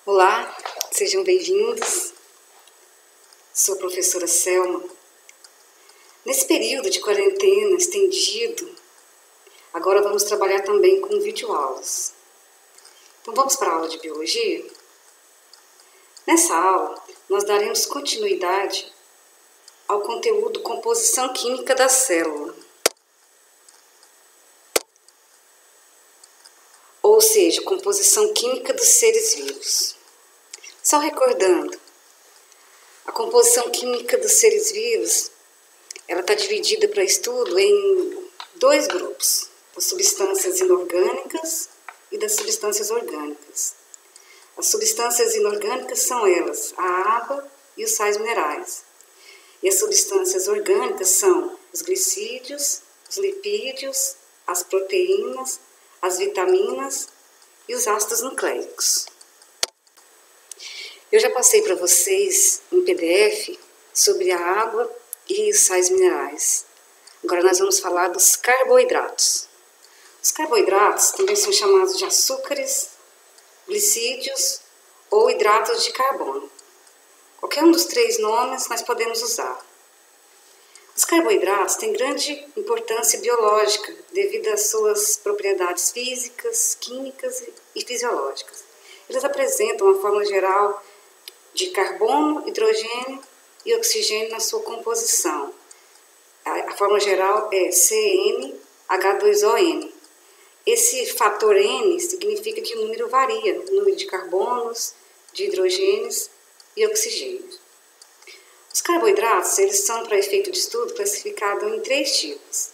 Olá, sejam bem-vindos. Sou a professora Selma. Nesse período de quarentena estendido, agora vamos trabalhar também com videoaulas. Então vamos para a aula de biologia? Nessa aula, nós daremos continuidade ao conteúdo composição química da célula. Ou seja, composição química dos seres vivos. Só recordando, a composição química dos seres vivos, ela está dividida para estudo em dois grupos, das substâncias inorgânicas e das substâncias orgânicas. As substâncias inorgânicas são elas, a água e os sais minerais. E as substâncias orgânicas são os glicídios, os lipídios, as proteínas, as vitaminas e os ácidos nucleicos. Eu já passei para vocês em PDF sobre a água e os sais minerais. Agora nós vamos falar dos carboidratos. Os carboidratos também são chamados de açúcares, glicídios ou hidratos de carbono. Qualquer um dos três nomes nós podemos usar. Os carboidratos têm grande importância biológica devido às suas propriedades físicas, químicas e fisiológicas. Eles apresentam uma forma geral de carbono, hidrogênio e oxigênio na sua composição. A forma geral é CnH2ON. Esse fator N significa que o número varia, o número de carbonos, de hidrogênios e oxigênios. Os carboidratos, eles são, para efeito de estudo, classificados em três tipos: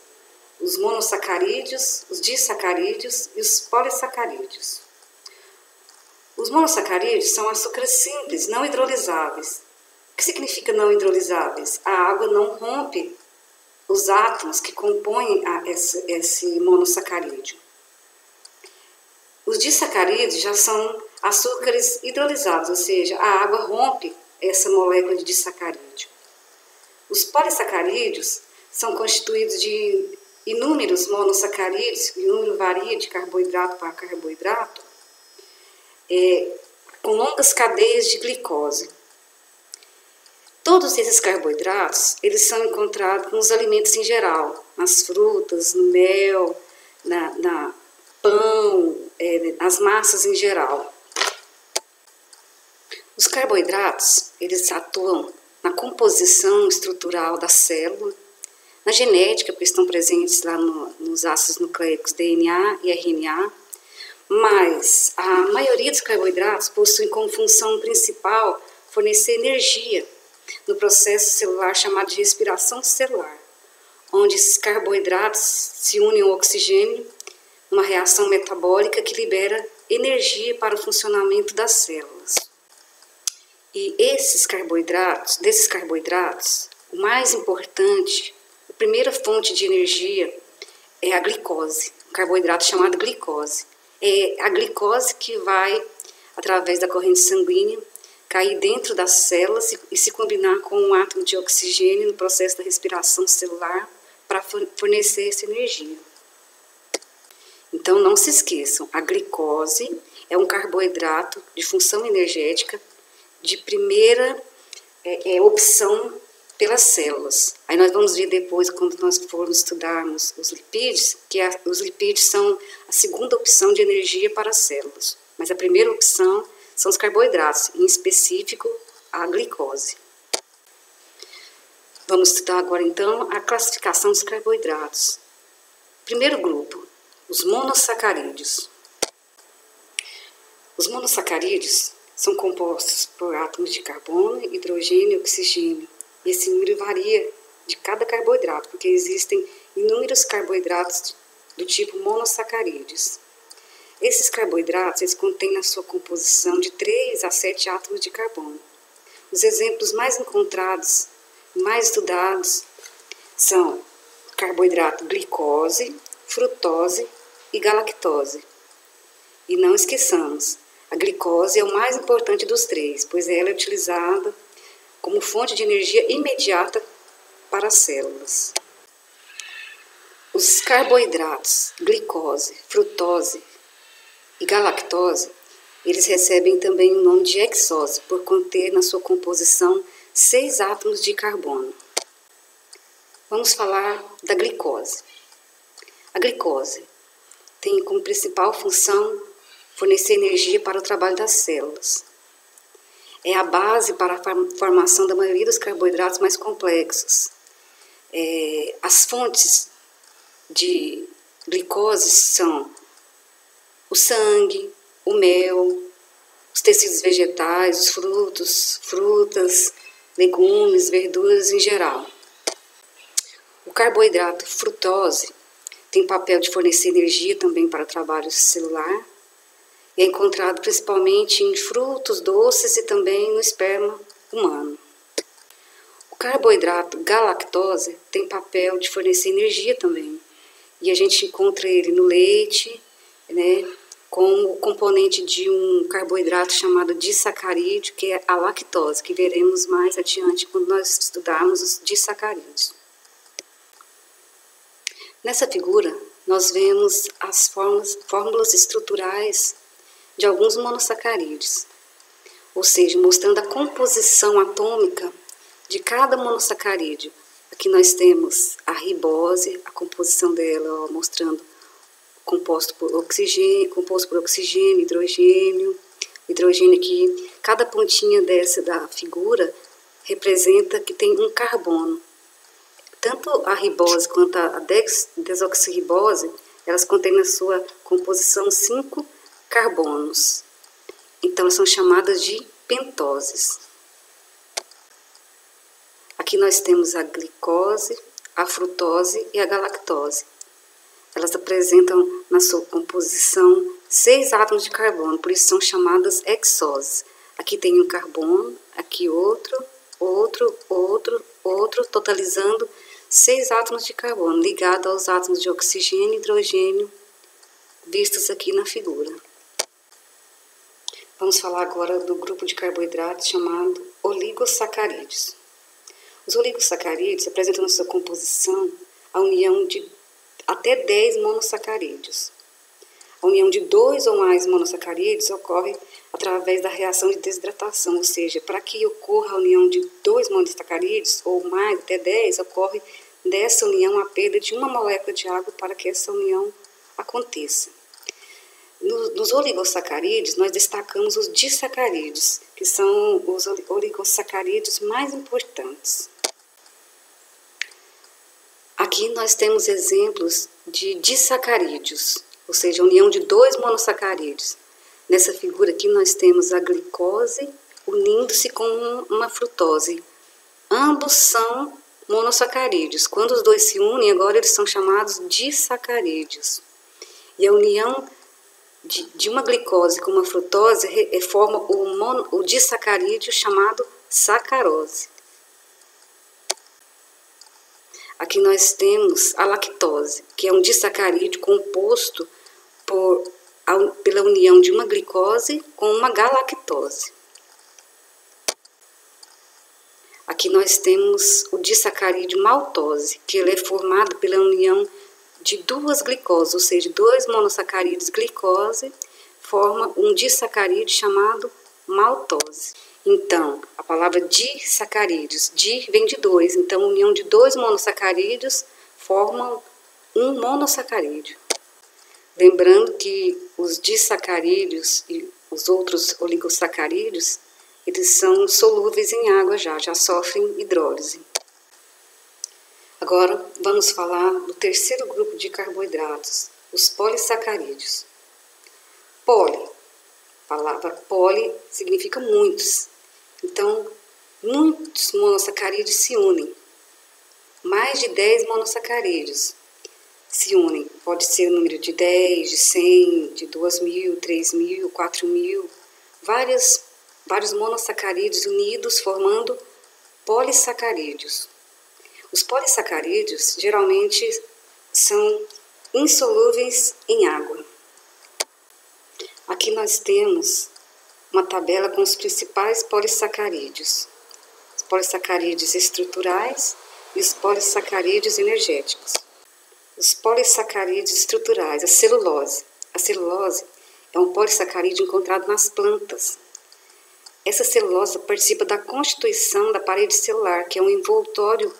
os monossacarídeos, os disacarídeos e os polissacarídeos. Os monossacarídeos são açúcares simples, não hidrolisáveis. O que significa não hidrolisáveis? A água não rompe os átomos que compõem esse monossacarídeo. Os disacarídeos já são açúcares hidrolisados, ou seja, a água rompe essa molécula de disacarídeo. Os polissacarídeos são constituídos de inúmeros monossacarídeos, e o número varia de carboidrato para carboidrato, com longas cadeias de glicose. Todos esses carboidratos, eles são encontrados nos alimentos em geral, nas frutas, no mel, na pão, nas massas em geral. Os carboidratos, eles atuam na composição estrutural da célula, na genética, porque estão presentes lá nos ácidos nucleicos DNA e RNA, mas a maioria dos carboidratos possui como função principal fornecer energia no processo celular chamado de respiração celular, onde esses carboidratos se unem ao oxigênio numa reação metabólica que libera energia para o funcionamento das células. E desses carboidratos, o mais importante, a primeira fonte de energia é a glicose, um carboidrato chamado glicose. É a glicose que vai, através da corrente sanguínea, cair dentro das células e se combinar com um átomo de oxigênio no processo da respiração celular para fornecer essa energia. Então não se esqueçam, a glicose é um carboidrato de função energética de primeira opção pelas células. Aí nós vamos ver depois, quando nós formos estudarmos os lipídios, que os lipídios são a segunda opção de energia para as células. Mas a primeira opção são os carboidratos, em específico a glicose. Vamos estudar agora então a classificação dos carboidratos. Primeiro grupo, os monossacarídeos. Os monossacarídeos são compostos por átomos de carbono, hidrogênio e oxigênio. E esse número varia de cada carboidrato, porque existem inúmeros carboidratos do tipo monossacarídeos. Esses carboidratos, eles contêm na sua composição de 3 a 7 átomos de carbono. Os exemplos mais encontrados, mais estudados, são o carboidrato glicose, frutose e galactose. E não esqueçamos, a glicose é o mais importante dos três, pois ela é utilizada como fonte de energia imediata para as células. Os carboidratos, glicose, frutose e galactose, Eles recebem também o nome de hexose, por conter na sua composição 6 átomos de carbono. Vamos falar da glicose. A glicose tem como principal função fornecer energia para o trabalho das células. É a base para a formação da maioria dos carboidratos mais complexos. As fontes de glicose são o sangue, o mel, os tecidos vegetais, os frutos, frutas, legumes, verduras em geral. O carboidrato frutose tem papel de fornecer energia também para o trabalho celular e é encontrado principalmente em frutos doces e também no esperma humano. O carboidrato galactose tem papel de fornecer energia também e a gente encontra ele no leite, né, como componente de um carboidrato chamado disacarídeo, que é a lactose, que veremos mais adiante quando nós estudarmos os disacarídeos. Nessa figura, nós vemos as fórmulas estruturais de alguns monossacarídeos, ou seja, mostrando a composição atômica de cada monossacarídeo. Aqui nós temos a ribose, a composição dela, ó, mostrando composto por oxigênio, hidrogênio aqui. Cada pontinha dessa da figura representa que tem um carbono. Tanto a ribose quanto a desoxirribose, elas contêm na sua composição 5 carbonos. Então, elas são chamadas de pentoses. Aqui nós temos a glicose, a frutose e a galactose. Elas apresentam na sua composição 6 átomos de carbono, por isso são chamadas hexoses. Aqui tem um carbono, aqui outro, totalizando 6 átomos de carbono, ligados aos átomos de oxigênio e hidrogênio, vistos aqui na figura. Vamos falar agora do grupo de carboidratos chamado oligossacarídeos. Os oligossacarídeos apresentam na sua composição a união de até 10 monossacarídeos. A união de 2 ou mais monossacarídeos ocorre através da reação de desidratação, ou seja, para que ocorra a união de 2 monossacarídeos ou mais, até 10, ocorre dessa união a perda de uma molécula de água para que essa união aconteça. Nos oligossacarídeos, nós destacamos os disacarídeos, que são os oligossacarídeos mais importantes. Aqui nós temos exemplos de disacarídeos, ou seja, a união de 2 monossacarídeos. Nessa figura aqui nós temos a glicose unindo-se com uma frutose. Ambos são monossacarídeos. Quando os dois se unem, agora eles são chamados disacarídeos. E a união de uma glicose com uma frutose forma o disacarídeo chamado sacarose. Aqui nós temos a lactose, que é um disacarídeo composto pela união de uma glicose com uma galactose. Aqui nós temos o disacarídeo maltose, que ele é formado pela união de 2 glicoses, ou seja, 2 monossacarídeos glicose, forma um disacarídeo chamado maltose. Então, a palavra disacarídeos, vem de 2, então a união de 2 monossacarídeos formam um monossacarídeo. Lembrando que os disacarídeos e os outros oligossacarídeos, eles são solúveis em água já sofrem hidrólise. Agora, vamos falar do terceiro grupo de carboidratos, os polissacarídeos. A palavra poli significa muitos. Então, muitos monossacarídeos se unem. Mais de 10 monossacarídeos se unem. Pode ser o número de 10, de 100, de 2.000, 3.000, 4.000. Vários monossacarídeos unidos formando polissacarídeos. Os polissacarídeos geralmente são insolúveis em água. Aqui nós temos uma tabela com os principais polissacarídeos. Os polissacarídeos estruturais e os polissacarídeos energéticos. Os polissacarídeos estruturais, a celulose. A celulose é um polissacarídeo encontrado nas plantas. Essa celulose participa da constituição da parede celular, que é um envoltório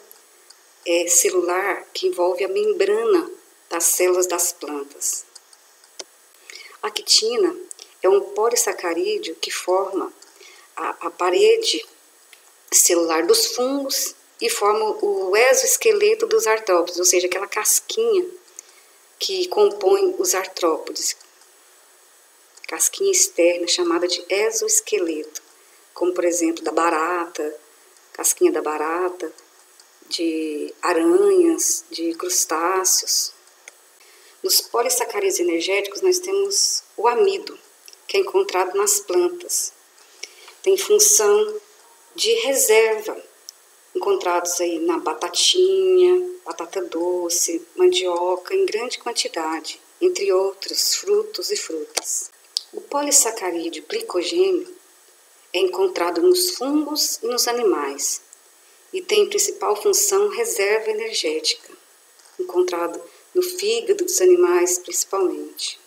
celular que envolve a membrana das células das plantas. A quitina é um polissacarídeo que forma a parede celular dos fungos e forma o exoesqueleto dos artrópodes, ou seja, aquela casquinha que compõe os artrópodes. Casquinha externa chamada de exoesqueleto, como por exemplo da barata, casquinha da barata, de aranhas, de crustáceos. Nos polissacarídeos energéticos nós temos o amido, que é encontrado nas plantas. Tem função de reserva, encontrados aí na batatinha, batata doce, mandioca em grande quantidade, entre outros frutos e frutas. O polissacarídeo glicogênio é encontrado nos fungos e nos animais e tem principal função reserva energética, encontrado no fígado dos animais principalmente.